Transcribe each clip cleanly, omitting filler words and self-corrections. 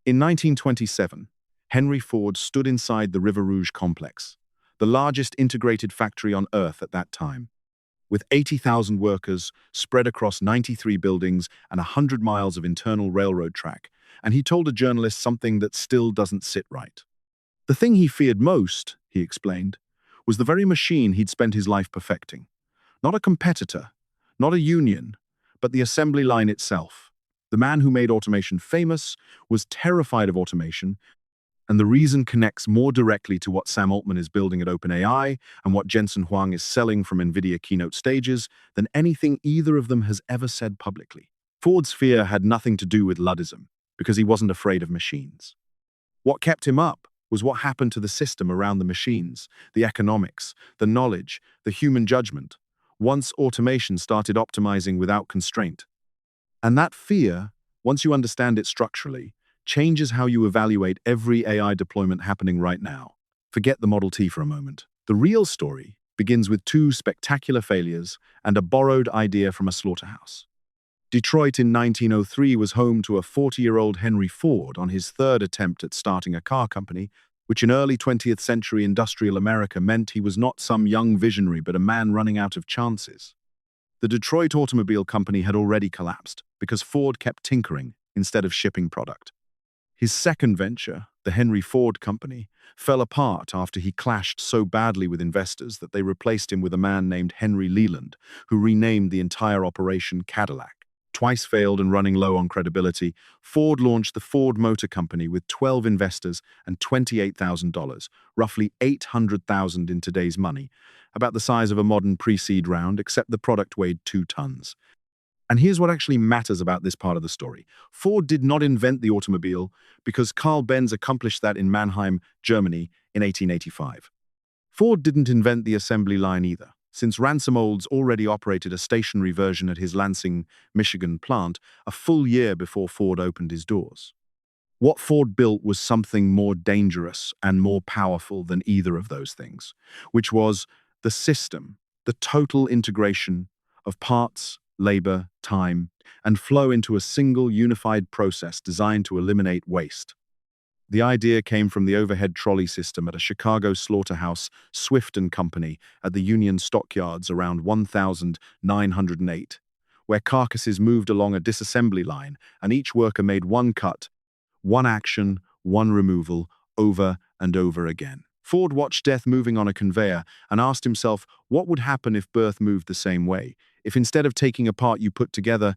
In 1927, Henry Ford stood inside the River Rouge complex, the largest integrated factory on Earth at that time, with 80,000 workers spread across 93 buildings and 100 miles of internal railroad track, and he told a journalist something that still doesn't sit right. The thing he feared most, he explained, was the very machine he'd spent his life perfecting. Not a competitor, not a union, but the assembly line itself. The man who made automation famous was terrified of automation, and the reason connects more directly to what Sam Altman is building at OpenAI and what Jensen Huang is selling from NVIDIA keynote stages than anything either of them has ever said publicly. Ford's fear had nothing to do with Luddism, because he wasn't afraid of machines. What kept him up was what happened to the system around the machines, the economics, the knowledge, the human judgment, once automation started optimizing without constraint. And that fear, once you understand it structurally, changes how you evaluate every AI deployment happening right now. Forget the Model T for a moment. The real story begins with two spectacular failures and a borrowed idea from a slaughterhouse. Detroit in 1903 was home to a 40-year-old Henry Ford on his third attempt at starting a car company, which in early 20th century industrial America meant he was not some young visionary but a man running out of chances. The Detroit Automobile Company had already collapsed because Ford kept tinkering instead of shipping product. His second venture, the Henry Ford Company, fell apart after he clashed so badly with investors that they replaced him with a man named Henry Leland, who renamed the entire operation Cadillac. Twice failed and running low on credibility, Ford launched the Ford Motor Company with 12 investors and $28,000, roughly $800,000 in today's money, about the size of a modern pre-seed round, except the product weighed 2 tons. And here's what actually matters about this part of the story. Ford did not invent the automobile because Karl Benz accomplished that in Mannheim, Germany in 1885. Ford didn't invent the assembly line either, since Ransom Olds already operated a stationary version at his Lansing, Michigan plant a full year before Ford opened his doors. What Ford built was something more dangerous and more powerful than either of those things, which was the system, the total integration of parts, labor, time, and flow into a single unified process designed to eliminate waste. The idea came from the overhead trolley system at a Chicago slaughterhouse, Swift & Company, at the Union Stockyards around 1908, where carcasses moved along a disassembly line and each worker made one cut, one action, one removal, over and over again. Ford watched death moving on a conveyor and asked himself what would happen if birth moved the same way, if instead of taking apart you put together.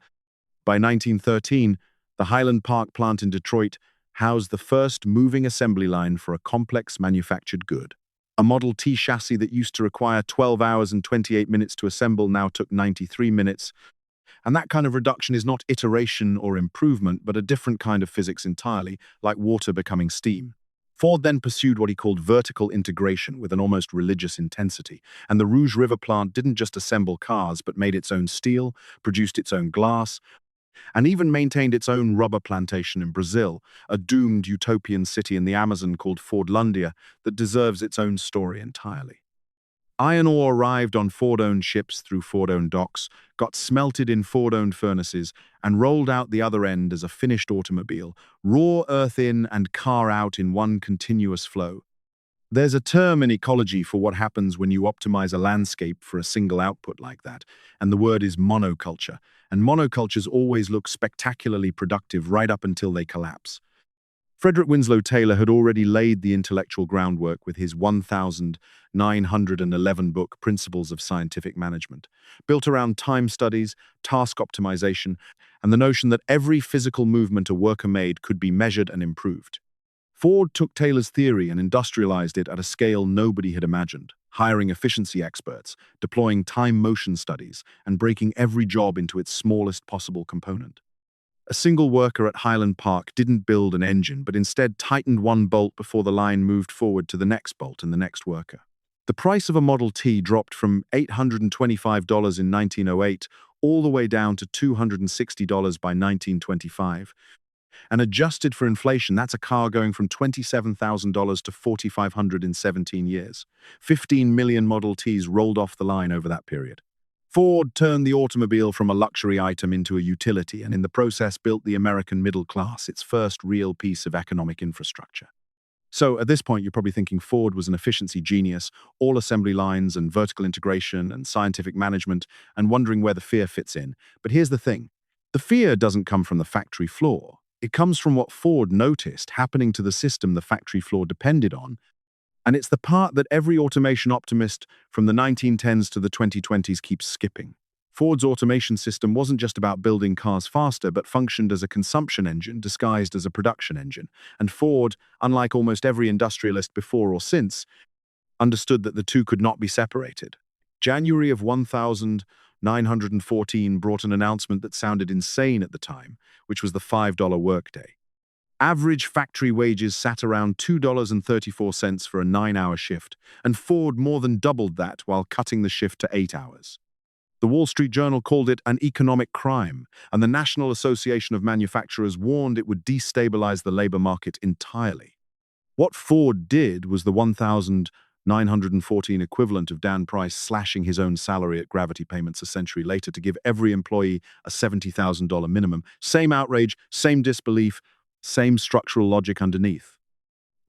By 1913, the Highland Park plant in Detroit housed the first moving assembly line for a complex manufactured good. A Model T chassis that used to require 12 hours and 28 minutes to assemble now took 93 minutes. And that kind of reduction is not iteration or improvement, but a different kind of physics entirely, like water becoming steam. Ford then pursued what he called vertical integration with an almost religious intensity, and the Rouge River plant didn't just assemble cars but made its own steel, produced its own glass, and even maintained its own rubber plantation in Brazil, a doomed utopian city in the Amazon called Fordlandia that deserves its own story entirely. Iron ore arrived on Ford-owned ships through Ford-owned docks, got smelted in Ford-owned furnaces, and rolled out the other end as a finished automobile, raw earth in and car out in one continuous flow. There's a term in ecology for what happens when you optimize a landscape for a single output like that, and the word is monoculture, and monocultures always look spectacularly productive right up until they collapse. Frederick Winslow Taylor had already laid the intellectual groundwork with his 1911 book, Principles of Scientific Management, built around time studies, task optimization, and the notion that every physical movement a worker made could be measured and improved. Ford took Taylor's theory and industrialized it at a scale nobody had imagined, hiring efficiency experts, deploying time-motion studies, and breaking every job into its smallest possible component. A single worker at Highland Park didn't build an engine, but instead tightened one bolt before the line moved forward to the next bolt and the next worker. The price of a Model T dropped from $825 in 1908 all the way down to $260 by 1925. And adjusted for inflation, that's a car going from $27,000 to $4,500 in 17 years. 15 million Model Ts rolled off the line over that period. Ford turned the automobile from a luxury item into a utility and in the process built the American middle class, its first real piece of economic infrastructure. So at this point, you're probably thinking Ford was an efficiency genius, all assembly lines and vertical integration and scientific management, and wondering where the fear fits in. But here's the thing. The fear doesn't come from the factory floor. It comes from what Ford noticed happening to the system the factory floor depended on, and it's the part that every automation optimist from the 1910s to the 2020s keeps skipping. Ford's automation system wasn't just about building cars faster, but functioned as a consumption engine disguised as a production engine. And Ford, unlike almost every industrialist before or since, understood that the two could not be separated. January of 1914 brought an announcement that sounded insane at the time, which was the $5 workday. Average factory wages sat around $2.34 for a 9-hour shift, and Ford more than doubled that while cutting the shift to 8 hours. The Wall Street Journal called it an economic crime, and the National Association of Manufacturers warned it would destabilize the labor market entirely. What Ford did was the 1914 equivalent of Dan Price slashing his own salary at Gravity Payments a century later to give every employee a $70,000 minimum. Same outrage, same disbelief, same structural logic underneath.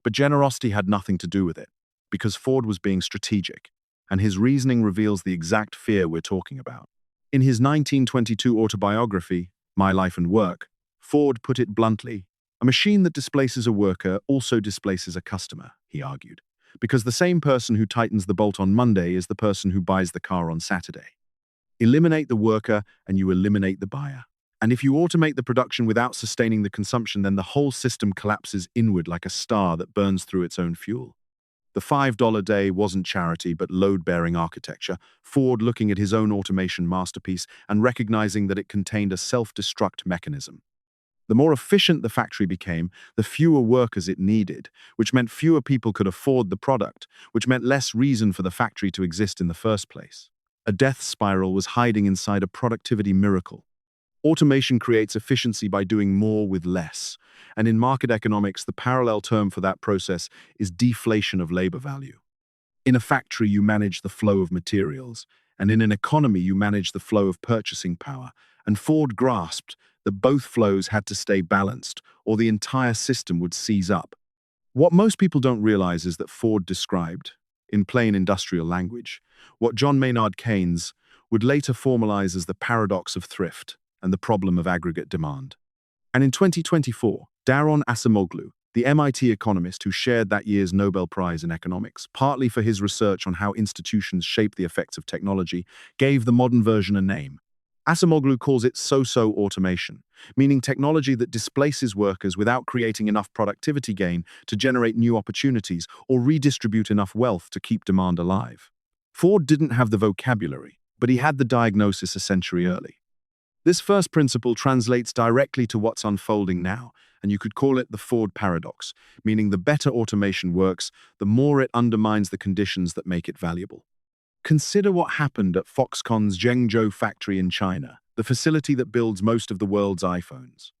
But generosity had nothing to do with it, because Ford was being strategic, and his reasoning reveals the exact fear we're talking about. In his 1922 autobiography, My Life and Work, Ford put it bluntly, "A machine that displaces a worker also displaces a customer," he argued, because the same person who tightens the bolt on Monday is the person who buys the car on Saturday. Eliminate the worker and you eliminate the buyer. And if you automate the production without sustaining the consumption, then the whole system collapses inward like a star that burns through its own fuel. The $5 day wasn't charity, but load-bearing architecture, Ford looking at his own automation masterpiece and recognizing that it contained a self-destruct mechanism. The more efficient the factory became, the fewer workers it needed, which meant fewer people could afford the product, which meant less reason for the factory to exist in the first place. A death spiral was hiding inside a productivity miracle. Automation creates efficiency by doing more with less. And in market economics, the parallel term for that process is deflation of labor value. In a factory, you manage the flow of materials, and in an economy, you manage the flow of purchasing power. And Ford grasped that both flows had to stay balanced, or the entire system would seize up. What most people don't realize is that Ford described, in plain industrial language, what John Maynard Keynes would later formalize as the paradox of thrift and the problem of aggregate demand. And in 2024, Daron Acemoglu, the MIT economist who shared that year's Nobel Prize in economics, partly for his research on how institutions shape the effects of technology, gave the modern version a name. Acemoglu calls it so-so automation, meaning technology that displaces workers without creating enough productivity gain to generate new opportunities or redistribute enough wealth to keep demand alive. Ford didn't have the vocabulary, but he had the diagnosis a century early. This first principle translates directly to what's unfolding now, and you could call it the Ford paradox, meaning the better automation works, the more it undermines the conditions that make it valuable. Consider what happened at Foxconn's Zhengzhou factory in China, the facility that builds most of the world's iPhones.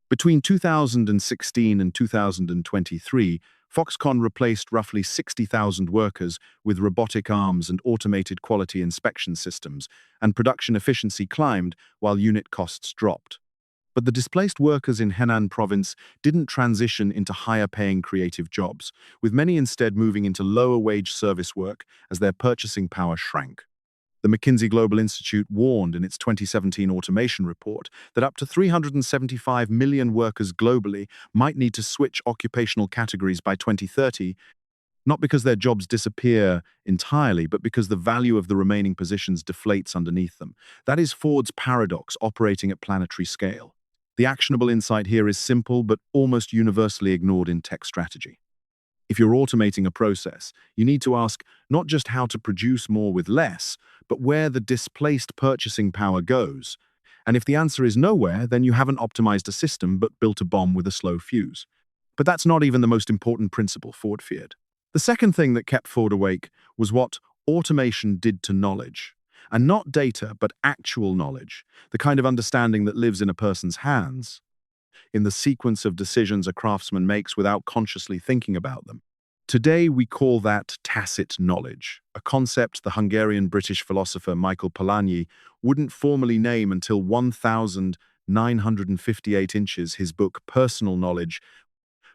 Between 2016 and 2023, Foxconn replaced roughly 60,000 workers with robotic arms and automated quality inspection systems, and production efficiency climbed while unit costs dropped. But the displaced workers in Henan province didn't transition into higher-paying creative jobs, with many instead moving into lower-wage service work as their purchasing power shrank. The McKinsey Global Institute warned in its 2017 automation report that up to 375 million workers globally might need to switch occupational categories by 2030, not because their jobs disappear entirely, but because the value of the remaining positions deflates underneath them. That is Ford's paradox operating at planetary scale. The actionable insight here is simple but almost universally ignored in tech strategy. If you're automating a process, you need to ask not just how to produce more with less, but where the displaced purchasing power goes. And if the answer is nowhere, then you haven't optimized a system but built a bomb with a slow fuse. But that's not even the most important principle Ford feared. The second thing that kept Ford awake was what automation did to knowledge. And not data, but actual knowledge, the kind of understanding that lives in a person's hands, in the sequence of decisions a craftsman makes without consciously thinking about them. Today, we call that tacit knowledge, a concept the Hungarian-British philosopher Michael Polanyi wouldn't formally name until 1958 inches, his book Personal Knowledge,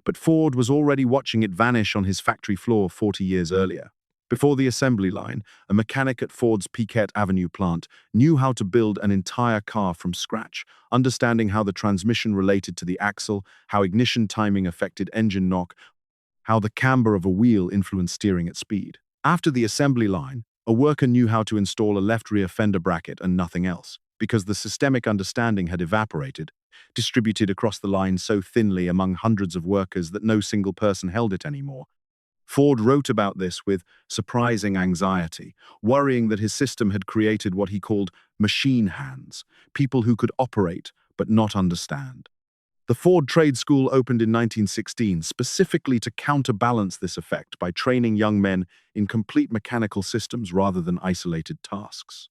but Ford was already watching it vanish on his factory floor 40 years earlier. Before the assembly line, a mechanic at Ford's Piquette Avenue plant knew how to build an entire car from scratch, understanding how the transmission related to the axle, how ignition timing affected engine knock, how the camber of a wheel influenced steering at speed. After the assembly line, a worker knew how to install a left rear fender bracket and nothing else, because the systemic understanding had evaporated, distributed across the line so thinly among hundreds of workers that no single person held it anymore. Ford wrote about this with surprising anxiety, worrying that his system had created what he called machine hands, people who could operate but not understand. The Ford Trade School opened in 1916 specifically to counterbalance this effect by training young men in complete mechanical systems rather than isolated tasks.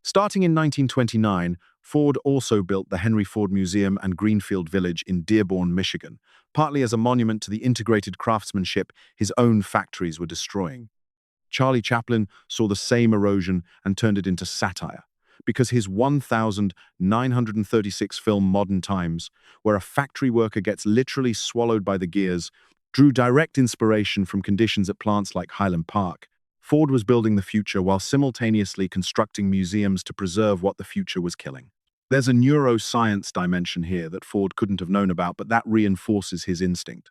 Starting in 1929, Ford also built the Henry Ford Museum and Greenfield Village in Dearborn, Michigan, partly as a monument to the integrated craftsmanship his own factories were destroying. Charlie Chaplin saw the same erosion and turned it into satire, because his 1936 film Modern Times, where a factory worker gets literally swallowed by the gears, drew direct inspiration from conditions at plants like Highland Park. Ford was building the future while simultaneously constructing museums to preserve what the future was killing. There's a neuroscience dimension here that Ford couldn't have known about, but that reinforces his instinct.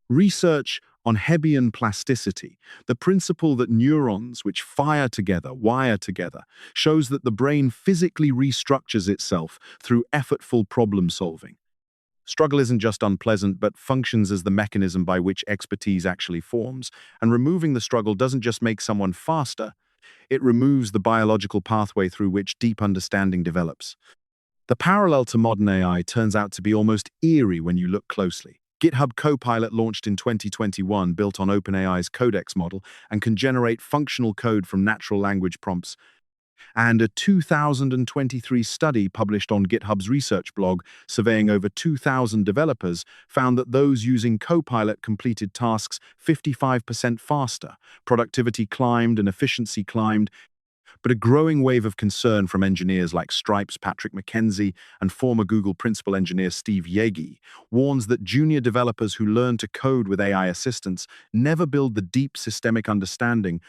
Research on Hebbian plasticity, the principle that neurons which fire together, wire together, shows that the brain physically restructures itself through effortful problem solving. Struggle isn't just unpleasant, but functions as the mechanism by which expertise actually forms, and removing the struggle doesn't just make someone faster, it removes the biological pathway through which deep understanding develops. The parallel to modern AI turns out to be almost eerie when you look closely. GitHub Copilot launched in 2021, built on OpenAI's Codex model, and can generate functional code from natural language prompts. And a 2023 study published on GitHub's research blog, surveying over 2,000 developers, found that those using Copilot completed tasks 55% faster. Productivity climbed and efficiency climbed. But a growing wave of concern from engineers like Stripe's Patrick McKenzie and former Google principal engineer Steve Yagi warns that junior developers who learn to code with AI assistants never build the deep systemic understanding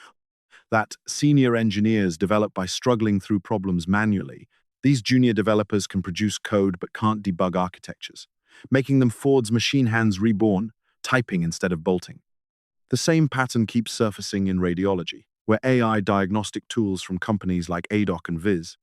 that senior engineers develop by struggling through problems manually. These junior developers can produce code but can't debug architectures, making them Ford's machine hands reborn, typing instead of bolting. The same pattern keeps surfacing in radiology, where AI diagnostic tools from companies like ADOC and Viz.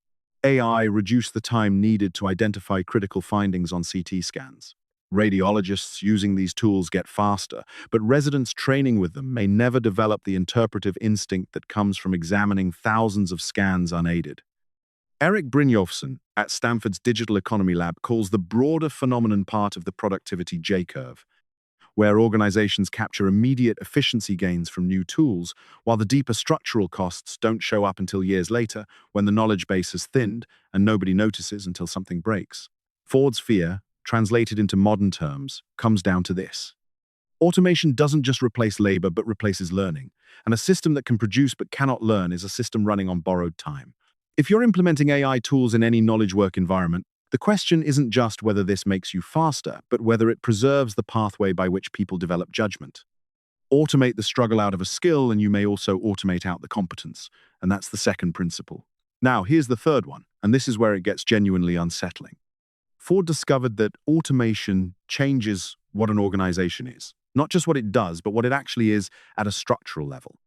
AI reduce the time needed to identify critical findings on CT scans. Radiologists using these tools get faster, but residents training with them may never develop the interpretive instinct that comes from examining thousands of scans unaided. Eric Brynjolfsson at Stanford's Digital Economy Lab calls the broader phenomenon part of the productivity J-curve, where organizations capture immediate efficiency gains from new tools, while the deeper structural costs don't show up until years later when the knowledge base has thinned and nobody notices until something breaks. Ford's fear, translated into modern terms, comes down to this. Automation doesn't just replace labor, but replaces learning. And a system that can produce but cannot learn is a system running on borrowed time. If you're implementing AI tools in any knowledge work environment, the question isn't just whether this makes you faster, but whether it preserves the pathway by which people develop judgment. Automate the struggle out of a skill, and you may also automate out the competence. And that's the second principle. Now, here's the third one, and this is where it gets genuinely unsettling. Ford discovered that automation changes what an organization is. Not just what it does, but what it actually is at a structural level.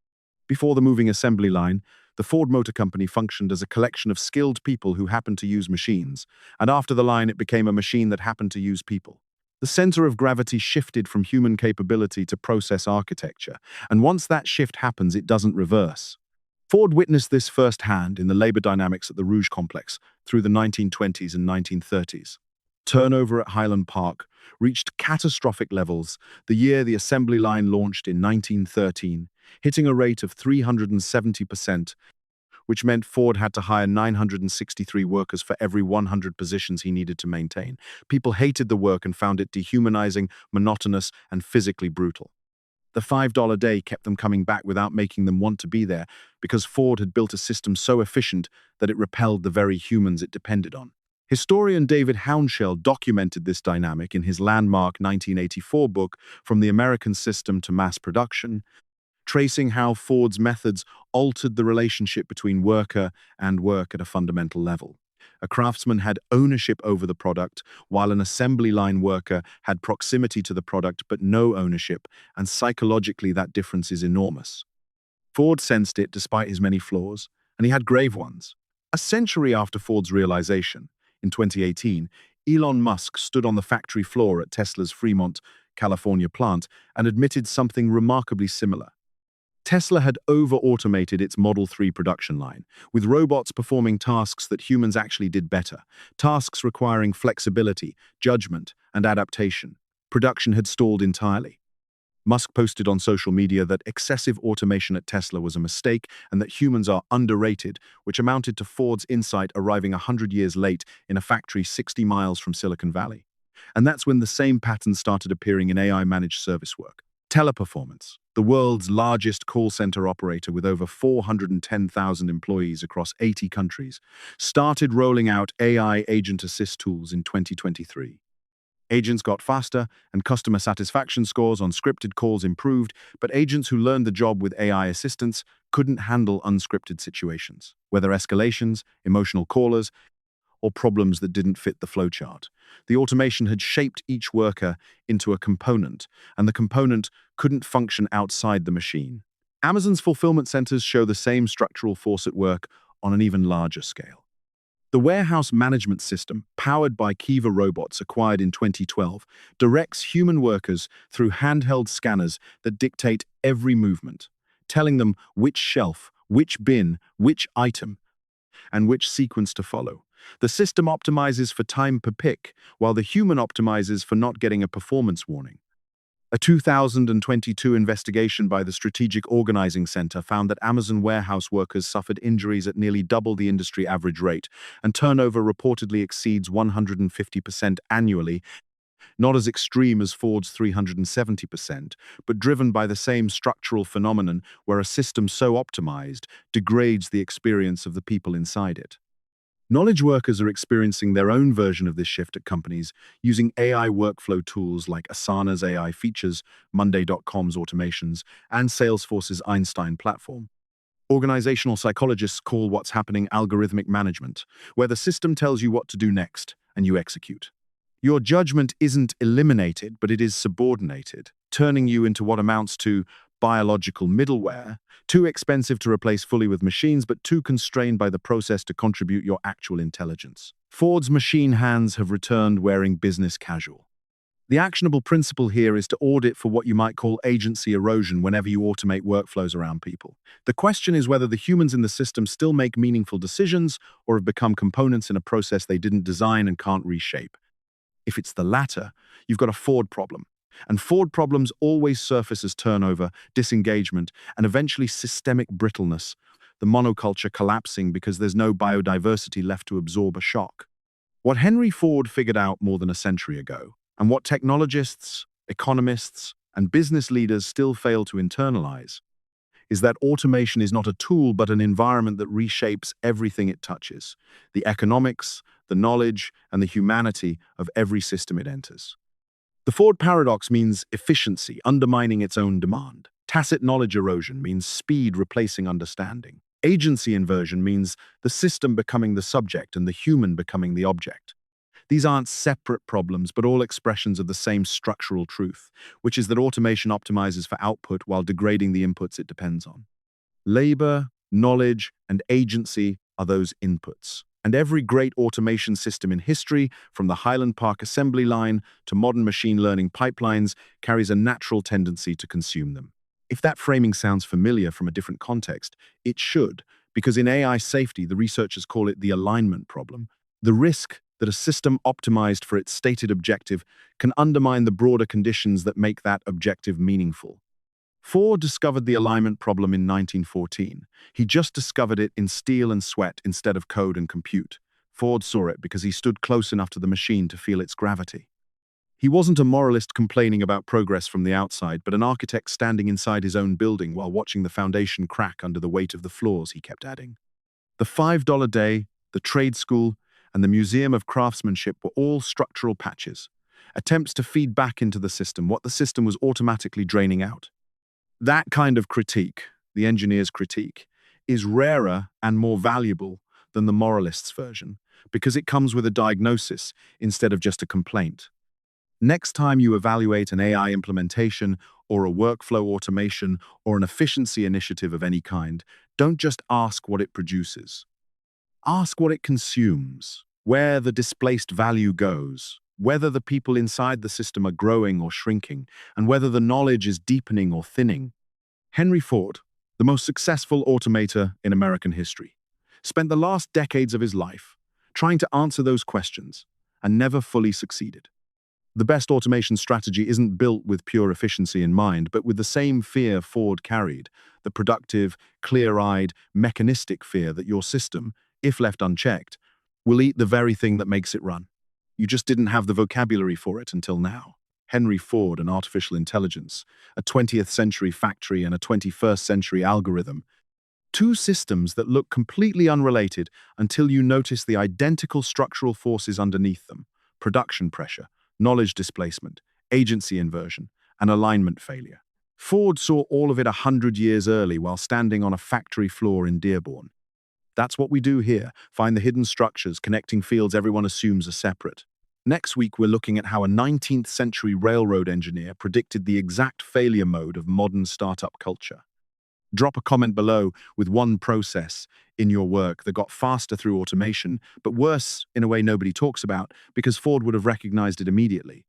Before the moving assembly line, the Ford Motor Company functioned as a collection of skilled people who happened to use machines, and after the line it became a machine that happened to use people. The center of gravity shifted from human capability to process architecture, and once that shift happens, it doesn't reverse. Ford witnessed this firsthand in the labor dynamics at the Rouge complex through the 1920s and 1930s. Turnover at Highland Park reached catastrophic levels the year the assembly line launched in 1913, hitting a rate of 370%, which meant Ford had to hire 963 workers for every 100 positions he needed to maintain. People hated the work and found it dehumanizing, monotonous, and physically brutal. The $5 day kept them coming back without making them want to be there because Ford had built a system so efficient that it repelled the very humans it depended on. Historian David Hounshell documented this dynamic in his landmark 1984 book, From the American System to Mass Production, tracing how Ford's methods altered the relationship between worker and work at a fundamental level. A craftsman had ownership over the product, while an assembly line worker had proximity to the product but no ownership, and psychologically that difference is enormous. Ford sensed it despite his many flaws, and he had grave ones. A century after Ford's realization, in 2018, Elon Musk stood on the factory floor at Tesla's Fremont, California plant and admitted something remarkably similar. Tesla had over-automated its Model 3 production line, with robots performing tasks that humans actually did better, tasks requiring flexibility, judgment, and adaptation. Production had stalled entirely. Musk posted on social media that excessive automation at Tesla was a mistake and that humans are underrated, which amounted to Ford's insight arriving 100 years late in a factory 60 miles from Silicon Valley. And that's when the same pattern started appearing in AI-managed service work. Teleperformance, the world's largest call center operator with over 410,000 employees across 80 countries, started rolling out AI agent assist tools in 2023. Agents got faster, and customer satisfaction scores on scripted calls improved, but agents who learned the job with AI assistance couldn't handle unscripted situations, whether escalations, emotional callers, or problems that didn't fit the flowchart. The automation had shaped each worker into a component, and the component couldn't function outside the machine. Amazon's fulfillment centers show the same structural force at work on an even larger scale. The warehouse management system, powered by Kiva robots acquired in 2012, directs human workers through handheld scanners that dictate every movement, telling them which shelf, which bin, which item, and which sequence to follow. The system optimizes for time per pick, while the human optimizes for not getting a performance warning. A 2022 investigation by the Strategic Organizing Center found that Amazon warehouse workers suffered injuries at nearly double the industry average rate, and turnover reportedly exceeds 150% annually, not as extreme as Ford's 370%, but driven by the same structural phenomenon where a system so optimized degrades the experience of the people inside it. Knowledge workers are experiencing their own version of this shift at companies using AI workflow tools like Asana's AI features, Monday.com's automations, and Salesforce's Einstein platform. Organizational psychologists call what's happening algorithmic management, where the system tells you what to do next, and you execute. Your judgment isn't eliminated, but it is subordinated, turning you into what amounts to biological middleware, too expensive to replace fully with machines, but too constrained by the process to contribute your actual intelligence. Ford's machine hands have returned wearing business casual. The actionable principle here is to audit for what you might call agency erosion whenever you automate workflows around people. The question is whether the humans in the system still make meaningful decisions or have become components in a process they didn't design and can't reshape. If it's the latter, you've got a Ford problem. And Ford problems always surface as turnover, disengagement, and eventually systemic brittleness, the monoculture collapsing because there's no biodiversity left to absorb a shock. What Henry Ford figured out more than a century ago, and what technologists, economists, and business leaders still fail to internalize, is that automation is not a tool but an environment that reshapes everything it touches, the economics, the knowledge, and the humanity of every system it enters. The Ford paradox means efficiency undermining its own demand. Tacit knowledge erosion means speed replacing understanding. Agency inversion means the system becoming the subject and the human becoming the object. These aren't separate problems, but all expressions of the same structural truth, which is that automation optimizes for output while degrading the inputs it depends on. Labor, knowledge, and agency are those inputs. And every great automation system in history, from the Highland Park assembly line to modern machine learning pipelines, carries a natural tendency to consume them. If that framing sounds familiar from a different context, it should, because in AI safety, the researchers call it the alignment problem. The risk that a system optimized for its stated objective can undermine the broader conditions that make that objective meaningful. Ford discovered the alignment problem in 1914. He just discovered it in steel and sweat instead of code and compute. Ford saw it because he stood close enough to the machine to feel its gravity. He wasn't a moralist complaining about progress from the outside, but an architect standing inside his own building while watching the foundation crack under the weight of the floors, he kept adding. The $5 day, the trade school, and the Museum of Craftsmanship were all structural patches, attempts to feed back into the system what the system was automatically draining out. That kind of critique, the engineer's critique, is rarer and more valuable than the moralist's version because it comes with a diagnosis instead of just a complaint. Next time you evaluate an AI implementation or a workflow automation or an efficiency initiative of any kind, don't just ask what it produces. Ask what it consumes, where the displaced value goes, whether the people inside the system are growing or shrinking, and whether the knowledge is deepening or thinning. Henry Ford, the most successful automator in American history, spent the last decades of his life trying to answer those questions and never fully succeeded. The best automation strategy isn't built with pure efficiency in mind, but with the same fear Ford carried, the productive, clear-eyed, mechanistic fear that your system, if left unchecked, will eat the very thing that makes it run. You just didn't have the vocabulary for it until now. Henry Ford and artificial intelligence, a 20th century factory and a 21st century algorithm. Two systems that look completely unrelated until you notice the identical structural forces underneath them: production pressure, knowledge displacement, agency inversion, and alignment failure. Ford saw all of it 100 years early while standing on a factory floor in Dearborn. That's what we do here, find the hidden structures connecting fields everyone assumes are separate. Next week, we're looking at how a 19th century railroad engineer predicted the exact failure mode of modern startup culture. Drop a comment below with one process in your work that got faster through automation, but worse in a way nobody talks about because Ford would have recognized it immediately.